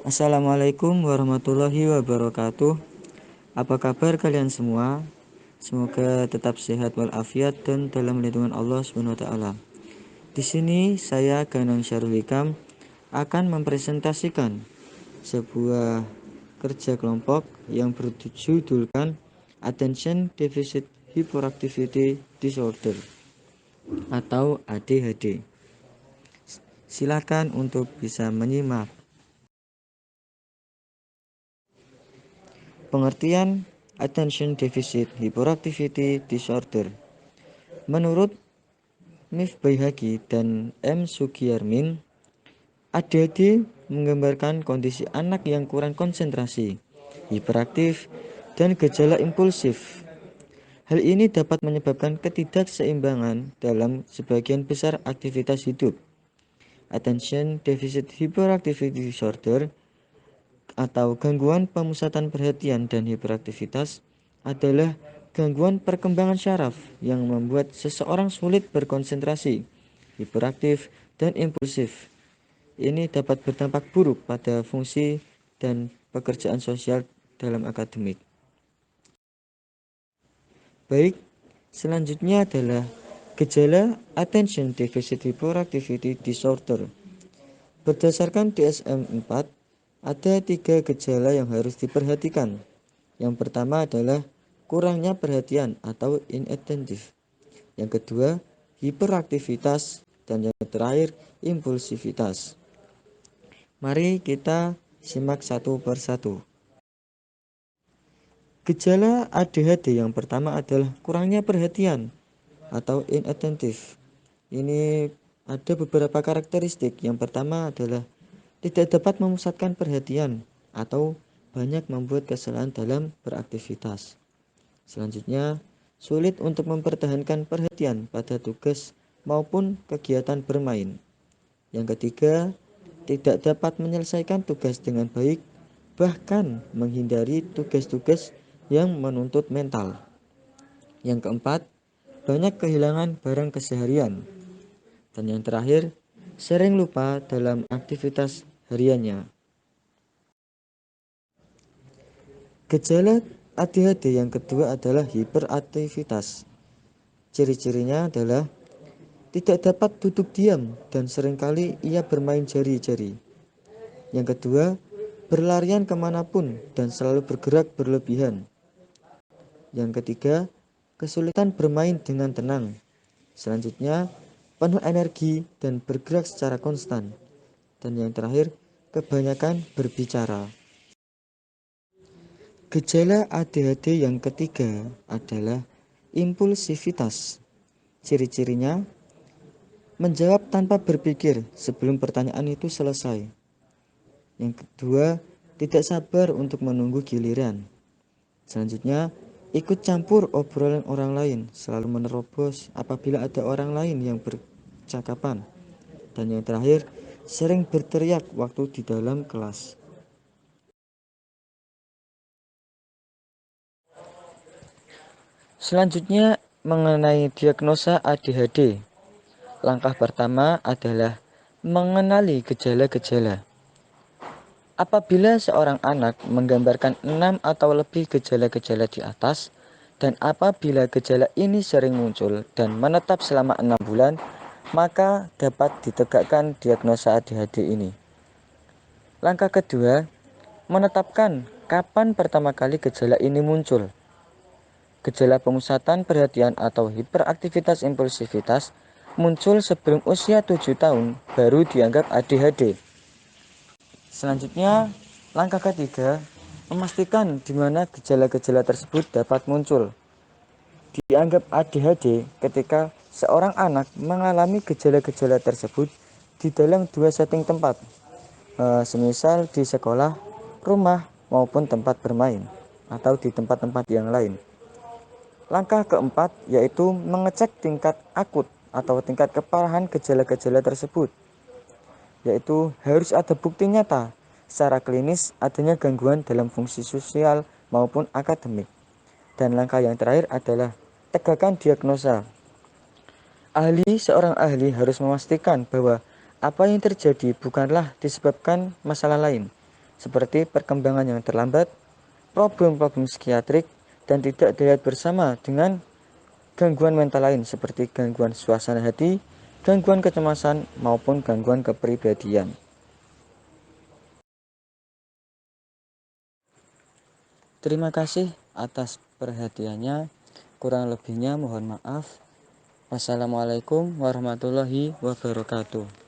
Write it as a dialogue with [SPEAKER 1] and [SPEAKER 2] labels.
[SPEAKER 1] Assalamualaikum warahmatullahi wabarakatuh. Apa kabar kalian semua? Semoga tetap sehat walafiat dan dalam lindungan Allah Subhanahu wa taala. Di sini saya Ganang Syarul Hikam akan mempresentasikan sebuah kerja kelompok yang berjudulkan Attention Deficit Hyperactivity Disorder atau ADHD. Silakan untuk bisa menyimak. Pengertian Attention Deficit Hyperactivity Disorder. Menurut Mifbahagi dan M. Sugiyarmin, ADHD menggambarkan kondisi anak yang kurang konsentrasi, hiperaktif, dan gejala impulsif. Hal ini dapat menyebabkan ketidakseimbangan dalam sebagian besar aktivitas hidup. Attention Deficit Hyperactivity Disorder atau gangguan pemusatan perhatian dan hiperaktivitas adalah gangguan perkembangan syaraf yang membuat seseorang sulit berkonsentrasi, hiperaktif, dan impulsif. Ini dapat berdampak buruk pada fungsi dan pekerjaan sosial dalam akademik. Baik, selanjutnya adalah gejala Attention Deficit Hyperactivity Disorder. Berdasarkan DSM-4, ada 3 gejala yang harus diperhatikan. Yang pertama adalah kurangnya perhatian atau inattentive. Yang kedua, hiperaktivitas. Dan yang terakhir, impulsivitas. Mari kita simak satu persatu. Gejala ADHD yang pertama adalah kurangnya perhatian atau inattentive. Ini ada beberapa karakteristik. Yang pertama adalah tidak dapat memusatkan perhatian atau banyak membuat kesalahan dalam beraktivitas. Selanjutnya, sulit untuk mempertahankan perhatian pada tugas maupun kegiatan bermain. Yang ketiga, tidak dapat menyelesaikan tugas dengan baik, bahkan menghindari tugas-tugas yang menuntut mental. Yang keempat, banyak kehilangan barang keseharian. Dan yang terakhir, sering lupa dalam aktivitas hariannya. Gejala ADHD yang kedua adalah hiperaktivitas. Ciri-cirinya adalah tidak dapat duduk diam dan seringkali ia bermain jari-jari. Yang kedua, berlarian kemanapun dan selalu bergerak berlebihan. Yang ketiga, kesulitan bermain dengan tenang. Selanjutnya, penuh energi dan bergerak secara konstan. Dan yang terakhir, kebanyakan berbicara. Gejala ADHD yang ketiga adalah impulsivitas. Ciri-cirinya, menjawab tanpa berpikir sebelum pertanyaan itu selesai. Yang kedua, tidak sabar untuk menunggu giliran. Selanjutnya, ikut campur obrolan orang lain, selalu menerobos apabila ada orang lain yang bercakapan. Dan yang terakhir, sering berteriak waktu di dalam kelas. Selanjutnya, mengenai diagnosa ADHD. Langkah pertama adalah mengenali gejala-gejala. Apabila seorang anak menggambarkan 6 atau lebih gejala-gejala di atas, dan apabila gejala ini sering muncul dan menetap selama 6 bulan, maka dapat ditegakkan diagnosa ADHD ini. Langkah kedua, menetapkan kapan pertama kali gejala ini muncul. Gejala pemusatan perhatian atau hiperaktivitas impulsivitas muncul sebelum usia 7 tahun baru dianggap ADHD. Selanjutnya, langkah ketiga, memastikan di mana gejala-gejala tersebut dapat muncul. Dianggap ADHD ketika seorang anak mengalami gejala-gejala tersebut di dalam 2 setting tempat, semisal di sekolah, rumah, maupun tempat bermain, atau di tempat-tempat yang lain. Langkah keempat yaitu mengecek tingkat akut atau tingkat keparahan gejala-gejala tersebut, yaitu harus ada bukti nyata secara klinis adanya gangguan dalam fungsi sosial maupun akademik. Dan langkah yang terakhir adalah tegakkan diagnosa. Seorang ahli harus memastikan bahwa apa yang terjadi bukanlah disebabkan masalah lain, seperti perkembangan yang terlambat, problem-problem psikiatrik, dan tidak dilihat bersama dengan gangguan mental lain seperti gangguan suasana hati, gangguan kecemasan, maupun gangguan kepribadian. Terima kasih atas perhatiannya. Kurang lebihnya mohon maaf. Wassalamualaikum warahmatullahi wabarakatuh.